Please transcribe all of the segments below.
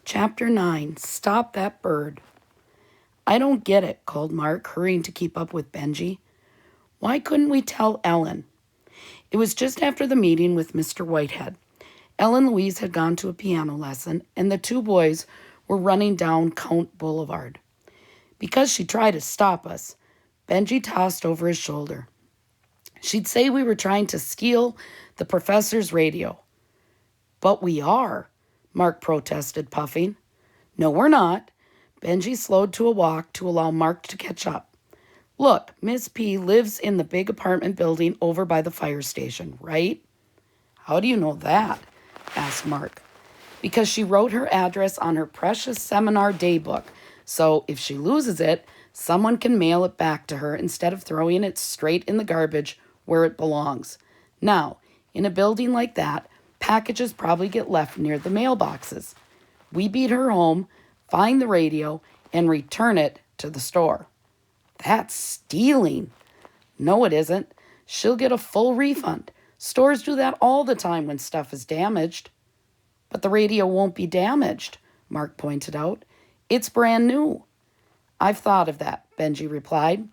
Chapter 9, Stop That Bird. I don't get it, called Mark, hurrying to keep up with Benji. Why couldn't we tell Ellen? It was just after the meeting with Mr. Whitehead. Ellen Louise had gone to a piano lesson, and the two boys were running down Count Boulevard. Because she tried to stop us, Benji tossed over his shoulder. She'd say we were trying to steal the professor's radio. But we are, Mark protested, puffing. No, we're not. Benji slowed to a walk to allow Mark to catch up. Look, Miss P lives in the big apartment building over by the fire station, right? How do you know that? Asked Mark. Because she wrote her address on her precious seminar daybook, so if she loses it, someone can mail it back to her instead of throwing it straight in the garbage where it belongs. Now, in a building like that, packages probably get left near the mailboxes. We beat her home, find the radio, and return it to the store. That's stealing. No, it isn't. She'll get a full refund. Stores do that all the time when stuff is damaged. But the radio won't be damaged, Mark pointed out. It's brand new. I've thought of that, Benji replied.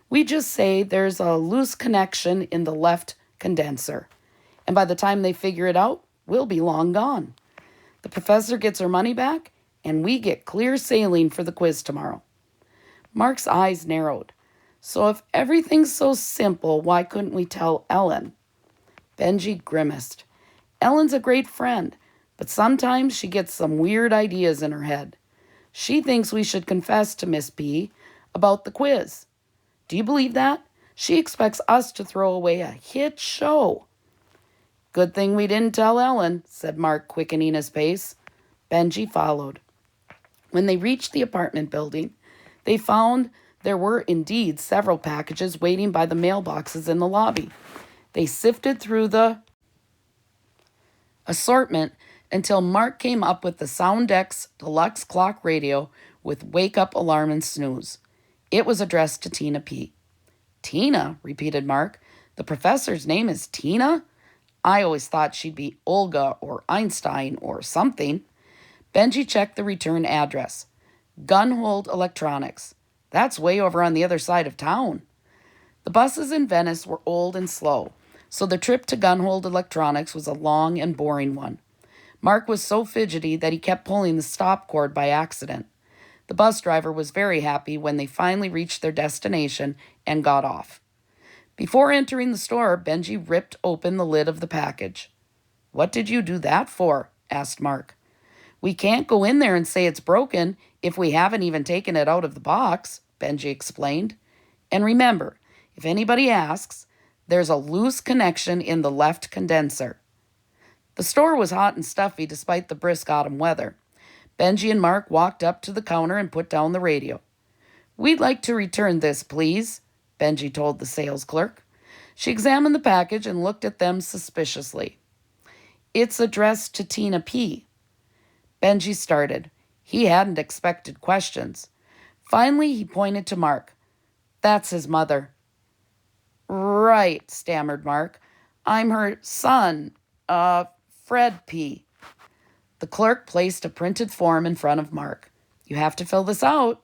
We just say there's a loose connection in the left condenser. And by the time they figure it out, we'll be long gone. The professor gets her money back, and we get clear sailing for the quiz tomorrow. Mark's eyes narrowed. So if everything's so simple, why couldn't we tell Ellen? Benji grimaced. Ellen's a great friend, but sometimes she gets some weird ideas in her head. She thinks we should confess to Miss P about the quiz. Do you believe that? She expects us to throw away a hit show. Good thing we didn't tell Ellen, said Mark, quickening his pace. Benji followed. When they reached the apartment building, they found there were indeed several packages waiting by the mailboxes in the lobby. They sifted through the assortment until Mark came up with the Soundex deluxe clock radio with wake up alarm and snooze. It was addressed to Tina P. Tina, repeated Mark. The professor's name is Tina? I always thought she'd be Olga or Einstein or something. Benji checked the return address. Gunhold Electronics. That's way over on the other side of town. The buses in Venice were old and slow, so the trip to Gunhold Electronics was a long and boring one. Mark was so fidgety that he kept pulling the stop cord by accident. The bus driver was very happy when they finally reached their destination and got off. Before entering the store, Benji ripped open the lid of the package. What did you do that for? Asked Mark. We can't go in there and say it's broken if we haven't even taken it out of the box, Benji explained. And remember, if anybody asks, there's a loose connection in the left condenser. The store was hot and stuffy despite the brisk autumn weather. Benji and Mark walked up to the counter and put down the radio. We'd like to return this, please, Benji told the sales clerk. She examined the package and looked at them suspiciously. It's addressed to Tina P. Benji started. He hadn't expected questions. Finally, he pointed to Mark. That's his mother. Right, stammered Mark. I'm her son, Fred P. The clerk placed a printed form in front of Mark. You have to fill this out.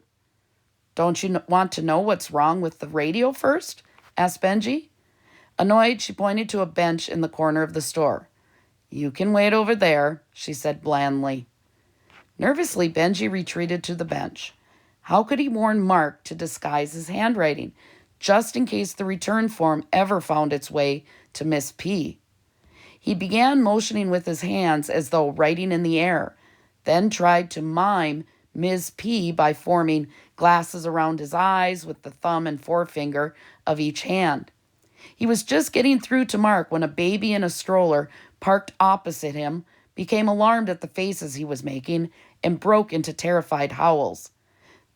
Don't you want to know what's wrong with the radio first? Asked Benji. Annoyed, she pointed to a bench in the corner of the store. You can wait over there, she said blandly. Nervously, Benji retreated to the bench. How could he warn Mark to disguise his handwriting, just in case the return form ever found its way to Miss P? He began motioning with his hands as though writing in the air, then tried to mime Ms. P by forming glasses around his eyes with the thumb and forefinger of each hand. He was just getting through to Mark when a baby in a stroller parked opposite him became alarmed at the faces he was making and broke into terrified howls.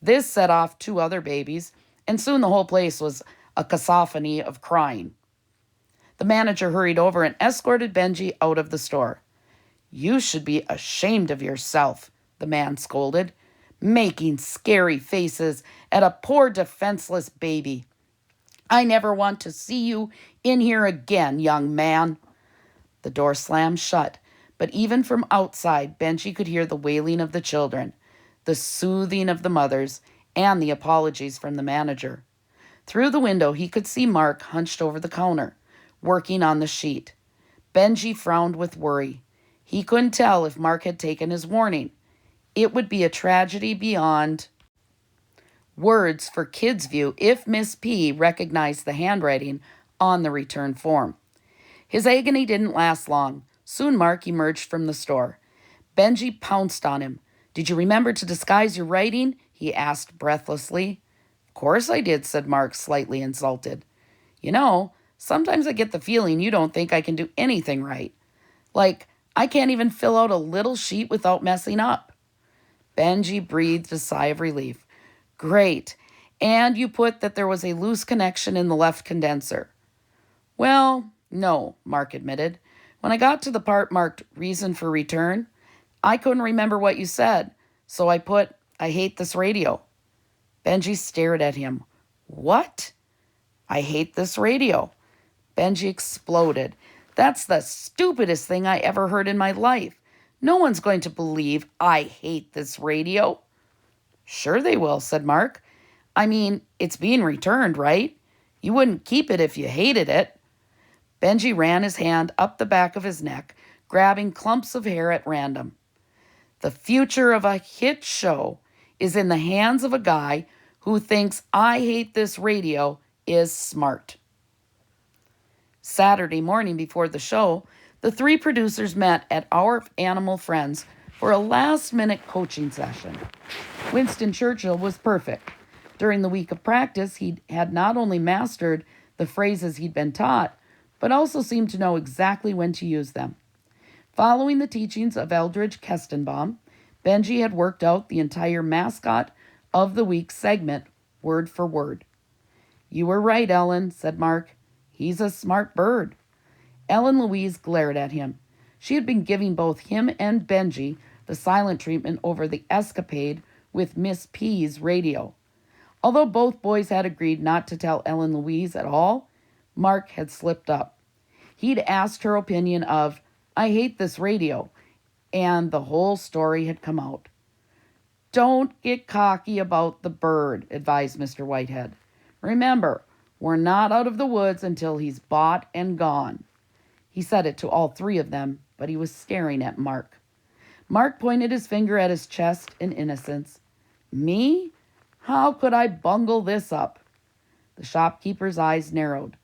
This set off two other babies, and soon the whole place was a cacophony of crying. The manager hurried over and escorted Benji out of the store. You should be ashamed of yourself, the man scolded, making scary faces at a poor defenseless baby. I never want to see you in here again, young man. The door slammed shut. But even from outside, Benji could hear the wailing of the children, the soothing of the mothers, and the apologies from the manager. Through the window, he could see Mark hunched over the counter, working on the sheet. Benji frowned with worry. He couldn't tell if Mark had taken his warning. It would be a tragedy beyond words for Kids View if Miss P recognized the handwriting on the return form. His agony didn't last long. Soon Mark emerged from the store. Benji pounced on him. "Did you remember to disguise your writing?" he asked breathlessly. "Of course I did," said Mark, slightly insulted. "You know, sometimes I get the feeling you don't think I can do anything right. Like, I can't even fill out a little sheet without messing up." Benji breathed a sigh of relief. "Great. And you put that there was a loose connection in the left condenser." "Well, no," Mark admitted. "When I got to the part marked reason for return, I couldn't remember what you said, so I put, 'I hate this radio.'" Benji stared at him. "What?" "I hate this radio." Benji exploded. "That's the stupidest thing I ever heard in my life. No one's going to believe I hate this radio." "Sure they will," said Mark. "I mean, it's being returned, right? You wouldn't keep it if you hated it." Benji ran his hand up the back of his neck, grabbing clumps of hair at random. "The future of a hit show is in the hands of a guy who thinks I hate this radio is smart." Saturday morning before the show, the three producers met at Our Animal Friends for a last-minute coaching session. Winston Churchill was perfect. During the week of practice, he had not only mastered the phrases he'd been taught, but also seemed to know exactly when to use them. Following the teachings of Eldridge Kestenbaum, Benji had worked out the entire mascot of the week segment, word for word. "You were right, Ellen," said Mark. "He's a smart bird." Ellen Louise glared at him. She had been giving both him and Benji the silent treatment over the escapade with Miss P's radio. Although both boys had agreed not to tell Ellen Louise at all, Mark had slipped up. He'd asked her opinion of, "I hate this radio," and the whole story had come out. "Don't get cocky about the bird," advised Mr. Whitehead. "Remember, we're not out of the woods until he's bought and gone." He said it to all three of them, but he was staring at Mark. Mark pointed his finger at his chest in innocence. "Me? How could I bungle this up?" The shopkeeper's eyes narrowed.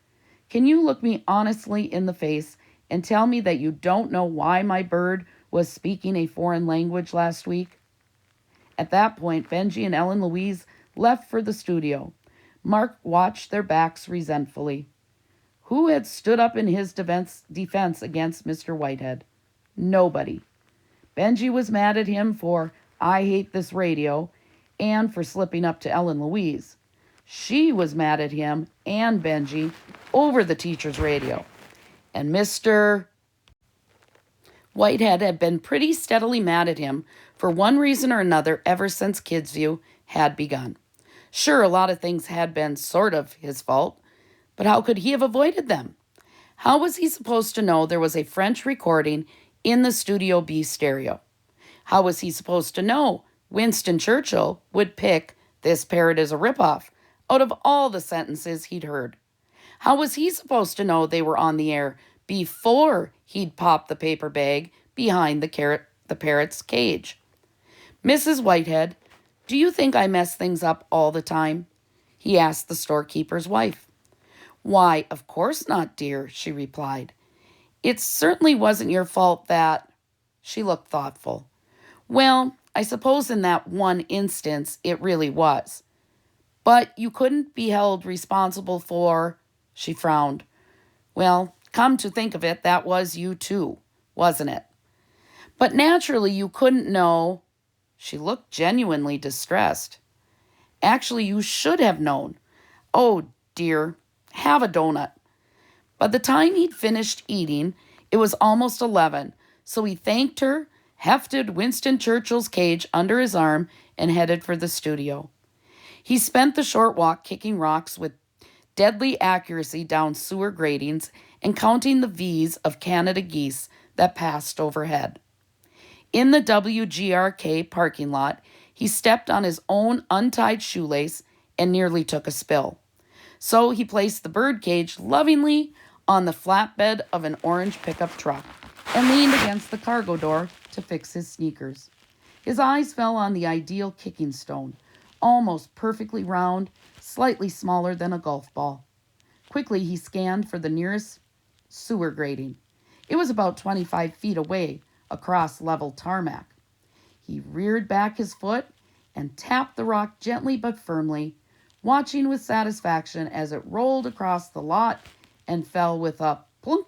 "Can you look me honestly in the face and tell me that you don't know why my bird was speaking a foreign language last week?" At that point, Benji and Ellen Louise left for the studio. Mark watched their backs resentfully. Who had stood up in his defense against Mr. Whitehead? Nobody. Benji was mad at him for "I hate this radio" and for slipping up to Ellen Louise. She was mad at him and Benji over the teacher's radio. And Mr. Whitehead had been pretty steadily mad at him for one reason or another ever since Kids View had begun. Sure, a lot of things had been sort of his fault, but how could he have avoided them? How was he supposed to know there was a French recording in the Studio B stereo? How was he supposed to know Winston Churchill would pick "This parrot is a ripoff" out of all the sentences he'd heard? How was he supposed to know they were on the air before he'd popped the paper bag behind the parrot's cage? "Mrs. Whitehead, do you think I mess things up all the time?" he asked the storekeeper's wife. "Why, of course not, dear," she replied. "It certainly wasn't your fault that—" She looked thoughtful. "Well, I suppose in that one instance it really was. But you couldn't be held responsible for—" She frowned. "Well, come to think of it, that was you too, wasn't it? But naturally you couldn't know—" She looked genuinely distressed. "Actually, you should have known. Oh, dear, have a donut." By the time he'd finished eating, it was almost 11, so he thanked her, hefted Winston Churchill's cage under his arm, and headed for the studio. He spent the short walk kicking rocks with deadly accuracy down sewer gratings and counting the V's of Canada geese that passed overhead. In the WGRK parking lot, he stepped on his own untied shoelace and nearly took a spill. So he placed the birdcage lovingly on the flatbed of an orange pickup truck and leaned against the cargo door to fix his sneakers. His eyes fell on the ideal kicking stone, almost perfectly round, slightly smaller than a golf ball. Quickly he scanned for the nearest sewer grating. It was about 25 feet away across level tarmac. He reared back his foot and tapped the rock gently but firmly, watching with satisfaction as it rolled across the lot and fell with a plunk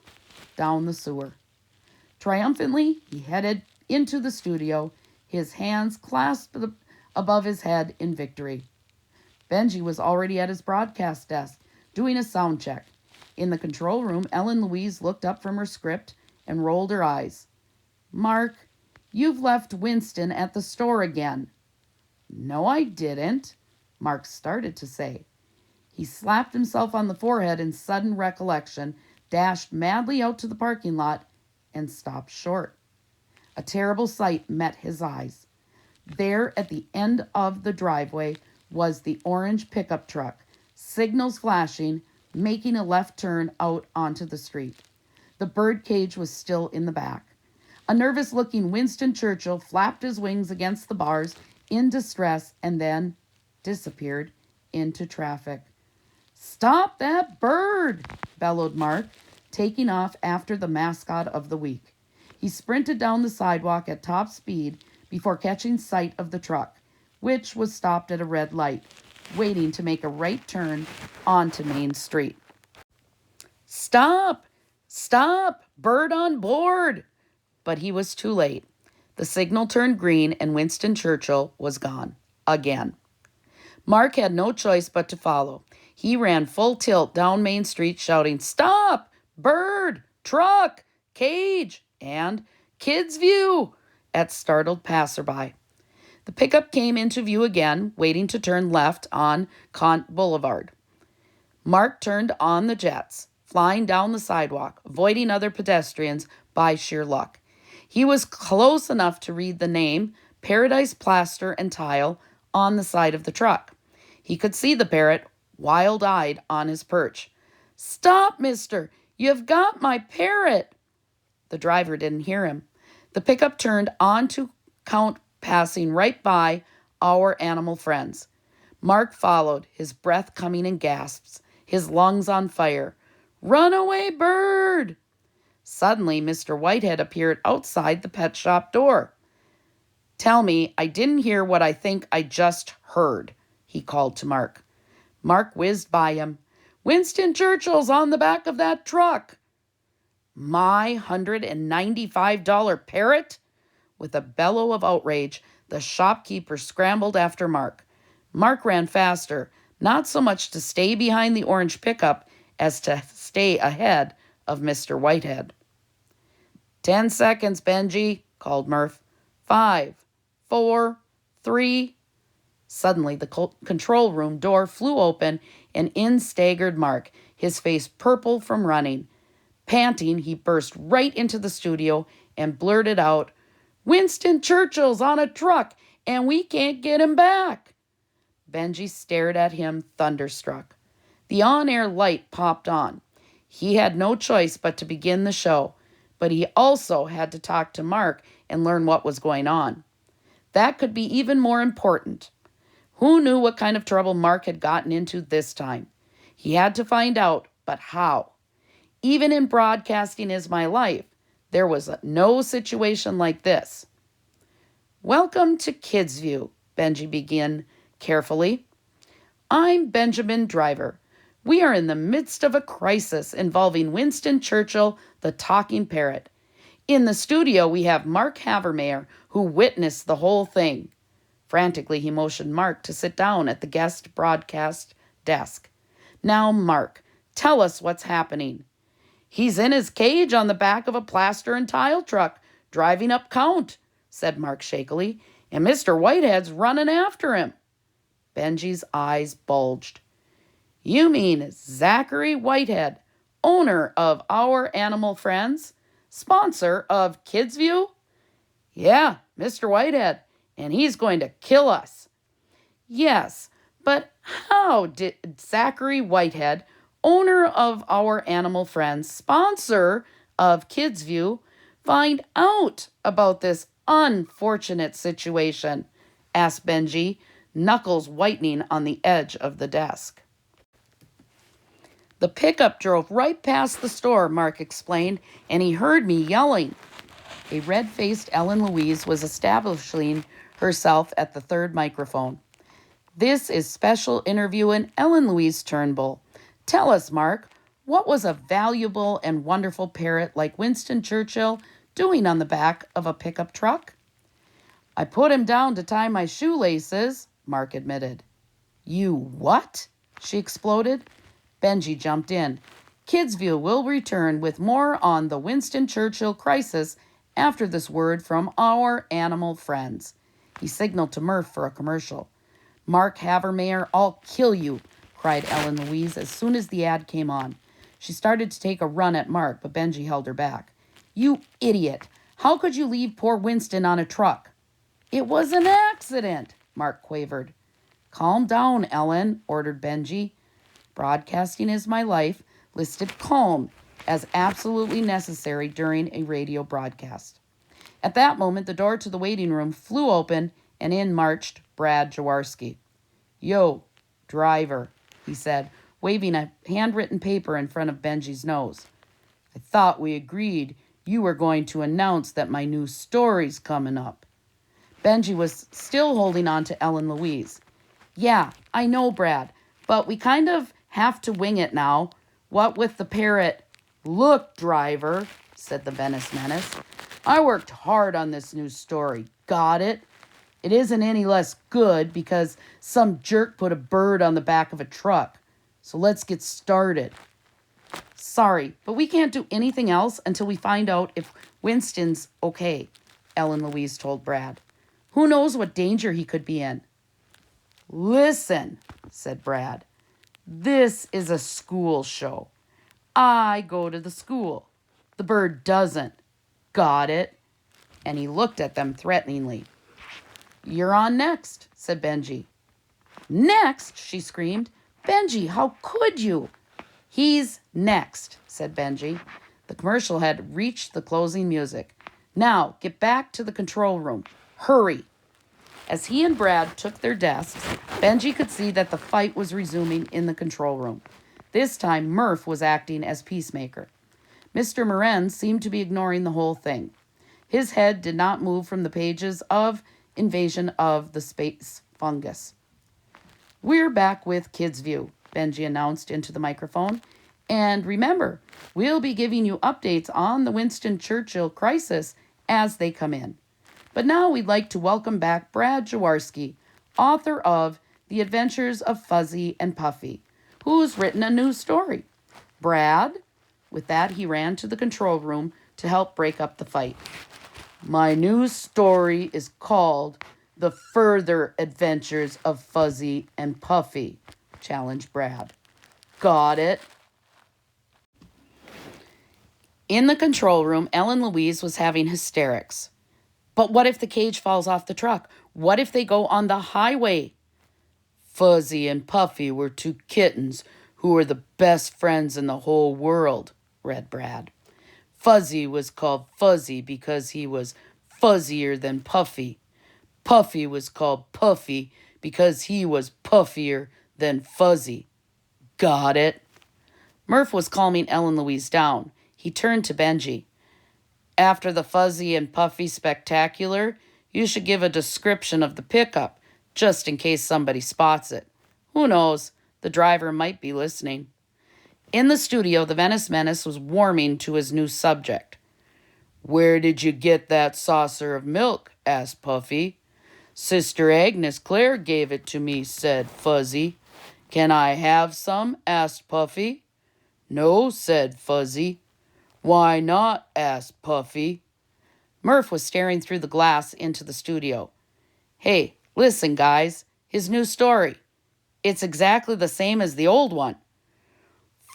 down the sewer. Triumphantly, he headed into the studio, his hands clasped above his head in victory. Benji was already at his broadcast desk, doing a sound check. In the control room, Ellen Louise looked up from her script and rolled her eyes. "Mark, you've left Winston at the store again." "No, I didn't," Mark started to say. He slapped himself on the forehead in sudden recollection, dashed madly out to the parking lot, and stopped short. A terrible sight met his eyes. There at the end of the driveway was the orange pickup truck, signals flashing, making a left turn out onto the street. The birdcage was still in the back. A nervous-looking Winston Churchill flapped his wings against the bars in distress and then disappeared into traffic. "Stop that bird!" bellowed Mark, taking off after the mascot of the week. He sprinted down the sidewalk at top speed before catching sight of the truck, which was stopped at a red light, waiting to make a right turn onto Main Street. "Stop! Stop! Bird on board!" But he was too late. The signal turned green and Winston Churchill was gone. Again. Mark had no choice but to follow. He ran full tilt down Main Street shouting, "Stop! Bird! Truck! Cage!" and "Kids View!" at startled passerby. The pickup came into view again, waiting to turn left on Kant Boulevard. Mark turned on the jets, flying down the sidewalk, avoiding other pedestrians by sheer luck. He was close enough to read the name, Paradise Plaster and Tile, on the side of the truck. He could see the parrot, wild-eyed, on his perch. "Stop, mister! You've got my parrot!" The driver didn't hear him. The pickup turned onto Count, passing right by our animal friends. Mark followed, his breath coming in gasps, his lungs on fire. "Runaway bird!" Suddenly, Mr. Whitehead appeared outside the pet shop door. "Tell me I didn't hear what I think I just heard," he called to Mark. Mark whizzed by him. "Winston Churchill's on the back of that truck." "My $195 parrot?" With a bellow of outrage, the shopkeeper scrambled after Mark. Mark ran faster, not so much to stay behind the orange pickup as to stay ahead of Mr. Whitehead. 10 seconds, Benji," called Murph. 5, 4, 3. Suddenly, the control room door flew open, and in staggered Mark, his face purple from running. Panting, he burst right into the studio and blurted out, "Winston Churchill's on a truck, and we can't get him back." Benji stared at him, thunderstruck. The on-air light popped on. He had no choice but to begin the show, but he also had to talk to Mark and learn what was going on. That could be even more important. Who knew what kind of trouble Mark had gotten into this time? He had to find out, but how? Even in Broadcasting Is My Life, there was no situation like this. "Welcome to Kids View," Benji began carefully. "I'm Benjamin Driver. We are in the midst of a crisis involving Winston Churchill, the talking parrot. In the studio, we have Mark Havermeyer, who witnessed the whole thing." Frantically, he motioned Mark to sit down at the guest broadcast desk. "Now, Mark, tell us what's happening." "He's in his cage on the back of a plaster and tile truck, driving up Count," said Mark shakily, "and Mr. Whitehead's running after him." Benji's eyes bulged. "You mean Zachary Whitehead, owner of Our Animal Friends? sponsor of Kidsview? Yeah, Mr. Whitehead, and he's going to kill us. Yes, but how did Zachary Whitehead, owner of Our Animal Friends, sponsor of Kidsview, find out about this unfortunate situation? Asked Benji, knuckles whitening on the edge of the desk. The pickup drove right past the store, Mark explained, and he heard me yelling. A red-faced Ellen Louise was establishing herself at the third microphone. This is special interviewing Ellen Louise Turnbull. Tell us, Mark, what was a valuable and wonderful parrot like Winston Churchill doing on the back of a pickup truck? I put him down to tie my shoelaces, Mark admitted. You what? She exploded. Benji jumped in. Kidsview will return with more on the Winston Churchill crisis after this word from Our Animal Friends. He signaled to Murph for a commercial. Mark Havermeyer, I'll kill you, cried Ellen Louise as soon as the ad came on. She started to take a run at Mark, but Benji held her back. You idiot! How could you leave poor Winston on a truck? It was an accident, Mark quavered. Calm down, Ellen, ordered Benji. Broadcasting is my life listed calm as absolutely necessary during a radio broadcast. At that moment, the door to the waiting room flew open and in marched Brad Jaworski. Yo, driver, he said, waving a handwritten paper in front of Benji's nose. I thought we agreed you were going to announce that my new story's coming up. Benji was still holding on to Ellen Louise. Yeah, I know, Brad, but we kind of have to wing it now. What with the parrot? Look, driver, said the Venice Menace. I worked hard on this new story. Got it? It isn't any less good because some jerk put a bird on the back of a truck. So let's get started. Sorry, but we can't do anything else until we find out if Winston's okay, Ellen Louise told Brad. Who knows what danger he could be in? Listen, said Brad. This is a school show. I go to the school. The bird doesn't. Got it? And he looked at them threateningly. You're on next, said Benji. Next, she screamed. Benji, how could you? He's next, said Benji. The commercial had reached the closing music. Now, get back to the control room. Hurry. As he and Brad took their desks, Benji could see that the fight was resuming in the control room. This time, Murph was acting as peacemaker. Mr. Moran seemed to be ignoring the whole thing. His head did not move from the pages of Invasion of the Space Fungus. We're back with Kidsview, Benji announced into the microphone. And remember, we'll be giving you updates on the Winston Churchill crisis as they come in. But now we'd like to welcome back Brad Jaworski, author of The Adventures of Fuzzy and Puffy, who's written a new story. Brad? With that, he ran to the control room to help break up the fight. My new story is called The Further Adventures of Fuzzy and Puffy, challenged Brad. Got it? In the control room, Ellen Louise was having hysterics. But what if the cage falls off the truck? What if they go on the highway? Fuzzy and Puffy were two kittens who were the best friends in the whole world, read Brad. Fuzzy was called Fuzzy because he was fuzzier than Puffy. Puffy was called Puffy because he was puffier than Fuzzy. Got it? Murph was calming Ellen Louise down. He turned to Benji. After the Fuzzy and Puffy spectacular, you should give a description of the pickup, just in case somebody spots it. Who knows? The driver might be listening. In the studio, the Venice Menace was warming to his new subject. Where did you get that saucer of milk? Asked Puffy. Sister Agnes Clare gave it to me, said Fuzzy. Can I have some? Asked Puffy. No, said Fuzzy. Why not? Asked Puffy. Murph was staring through the glass into the studio. Hey, listen, guys. His new story. It's exactly the same as the old one.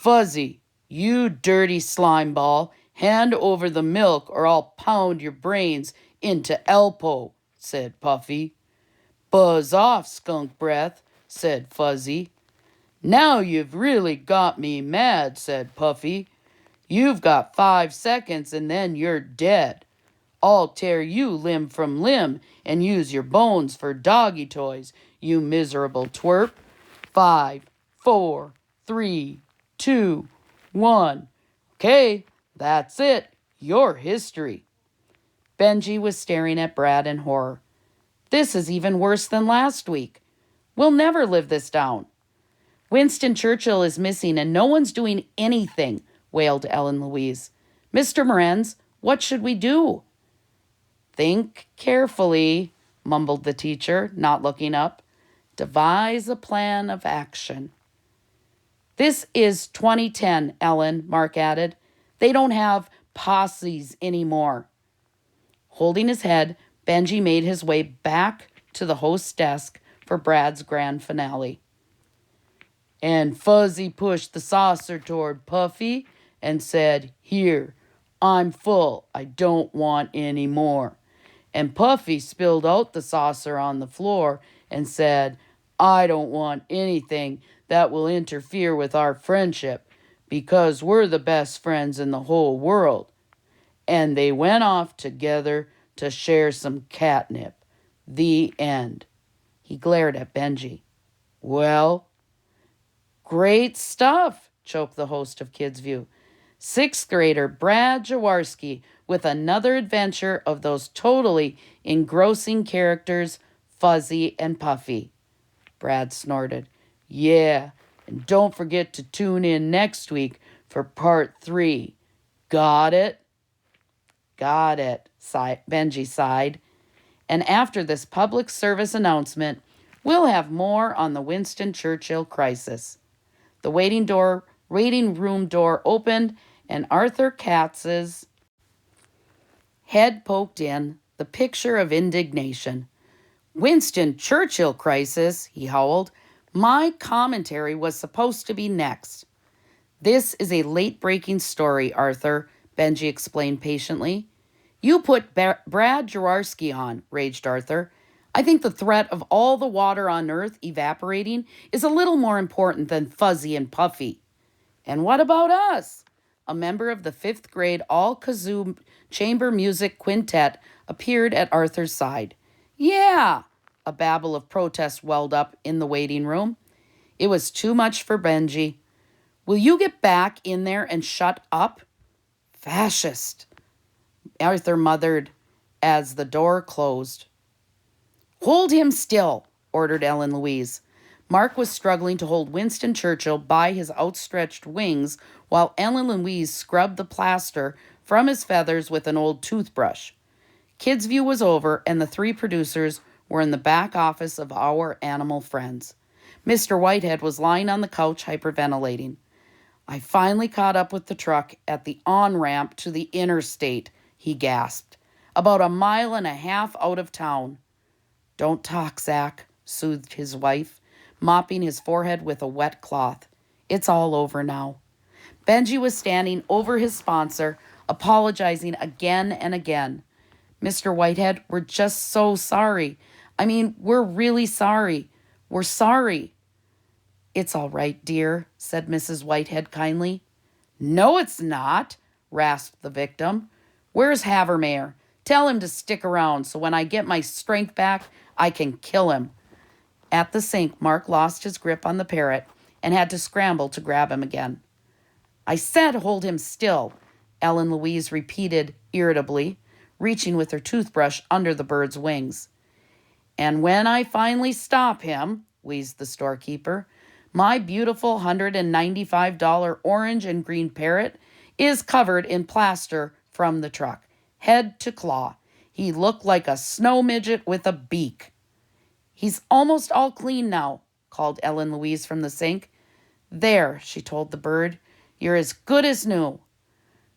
Fuzzy, you dirty slime ball, "Hand over the milk or I'll pound your brains into Elpo," said Puffy. "Buzz off, skunk breath," said Fuzzy. "Now you've really got me mad," said Puffy. "You've got 5 seconds and then you're dead. I'll tear you limb from limb and use your bones for doggy toys, you miserable twerp. 5, 4, 3, 2, 1. Okay, that's it. You're history." Benji was staring at Brad in horror. "This is even worse than last week. We'll never live this down." "Winston Churchill is missing and no one's doing anything," wailed Ellen Louise. "Mr. Morenz, what should we do?" "Think carefully," mumbled the teacher, not looking up. "Devise a plan of action." "This is 2010, Ellen," Mark added. "They don't have posses anymore." Holding his head, Benji made his way back to the host's desk for Brad's grand finale. And Fuzzy pushed the saucer toward Puffy and said, "Here, I'm full. I don't want any more." And Puffy spilled out the saucer on the floor and said, "I don't want anything that will interfere with our friendship because we're the best friends in the whole world." And they went off together to share some catnip. The end. He glared at Benji. "Well?" "Great stuff," choked the host of Kids View. "Sixth grader Brad Jaworski with another adventure of those totally engrossing characters, Fuzzy and Puffy." Brad snorted. "Yeah, and don't forget to tune in next week for part 3. Got it?" "Got it," Benji sighed. "And after this public service announcement, we'll have more on the Winston Churchill crisis." The waiting room door opened, and Arthur Katz's head poked in, the picture of indignation. "Winston Churchill crisis," he howled. "My commentary was supposed to be next." "This is a late-breaking story, Arthur," Benji explained patiently. "You put Brad Jaworski on," raged Arthur. "I think the threat of all the water on Earth evaporating is a little more important than Fuzzy and Puffy." "And what about us?" A member of the 5th grade all-kazoo chamber music quintet appeared at Arthur's side. "Yeah!" A babble of protest welled up in the waiting room. It was too much for Benji. "Will you get back in there and shut up?" "Fascist," Arthur muttered as the door closed. "Hold him still," ordered Ellen Louise. Mark was struggling to hold Winston Churchill by his outstretched wings while Ellen Louise scrubbed the plaster from his feathers with an old toothbrush. Kids View was over, and the 3 producers were in the back office of Our Animal Friends. Mr. Whitehead was lying on the couch hyperventilating. "I finally caught up with the truck at the on-ramp to the interstate," he gasped. "About 1.5 miles out of town." "Don't talk, Zach," soothed his wife, mopping his forehead with a wet cloth. "It's all over now." Benji was standing over his sponsor, apologizing again and again. "Mr. Whitehead, we're just so sorry. I mean, we're really sorry. We're sorry." "It's all right, dear," said Mrs. Whitehead kindly. "No, it's not," rasped the victim. "Where's Havermeyer? Tell him to stick around so when I get my strength back, I can kill him." At the sink, Mark lost his grip on the parrot and had to scramble to grab him again. "I said hold him still," Ellen Louise repeated irritably, reaching with her toothbrush under the bird's wings. "And when I finally stop him," wheezed the storekeeper, "my beautiful $195 orange and green parrot is covered in plaster from the truck, head to claw. He looked like a snow midget with a beak." "He's almost all clean now," called Ellen Louise from the sink. "There," she told the bird, "you're as good as new."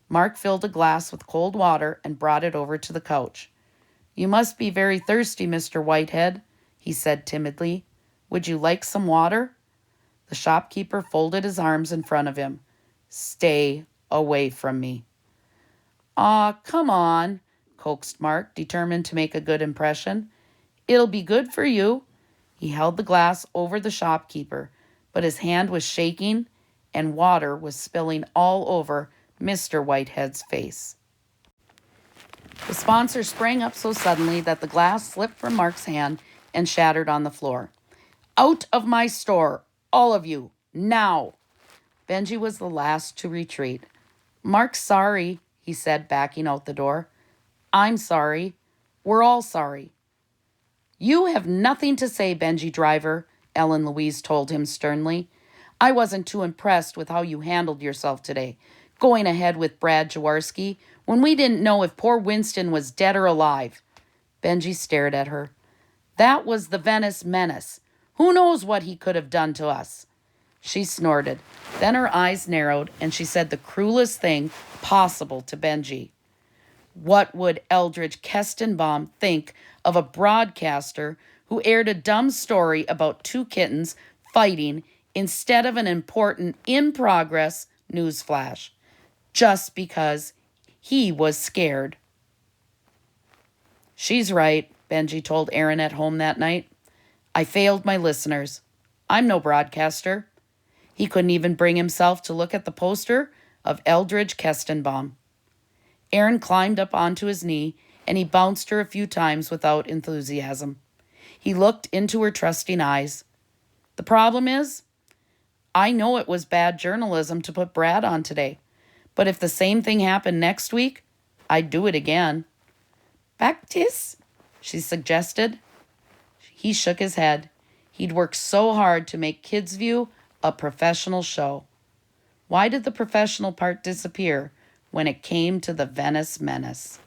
Mark filled a glass with cold water and brought it over to the couch. "You must be very thirsty, Mr. Whitehead," he said timidly. "Would you like some water?" The shopkeeper folded his arms in front of him. "Stay away from me." Aw, come on, coaxed Mark, determined to make a good impression. It'll be good for you. He held the glass over the shopkeeper, but his hand was shaking and water was spilling all over Mr. Whitehead's face. The sponsor sprang up so suddenly that the glass slipped from Mark's hand and shattered on the floor. Out of my store, all of you, now! Benji was the last to retreat. Mark's sorry, he said, backing out the door. I'm sorry. We're all sorry. You have nothing to say, Benji Driver, Ellen Louise told him sternly. I wasn't too impressed with how you handled yourself today, going ahead with Brad Jaworski when we didn't know if poor Winston was dead or alive. Benji stared at her. That was the Venice Menace. Who knows what he could have done to us? She snorted. Then her eyes narrowed and she said the cruelest thing possible to Benji. What would Eldridge Kestenbaum think of a broadcaster who aired a dumb story about two kittens fighting instead of an important in-progress newsflash, just because he was scared? She's right, Benji told Aaron at home that night. I failed my listeners. I'm no broadcaster. He couldn't even bring himself to look at the poster of Eldridge Kestenbaum. Aaron climbed up onto his knee, and he bounced her a few times without enthusiasm. He looked into her trusting eyes. The problem is, I know it was bad journalism to put Brad on today, but if the same thing happened next week, I'd do it again. Practice, she suggested. He shook his head. He'd worked so hard to make Kids View a professional show. Why did the professional part disappear when it came to the Venice Menace?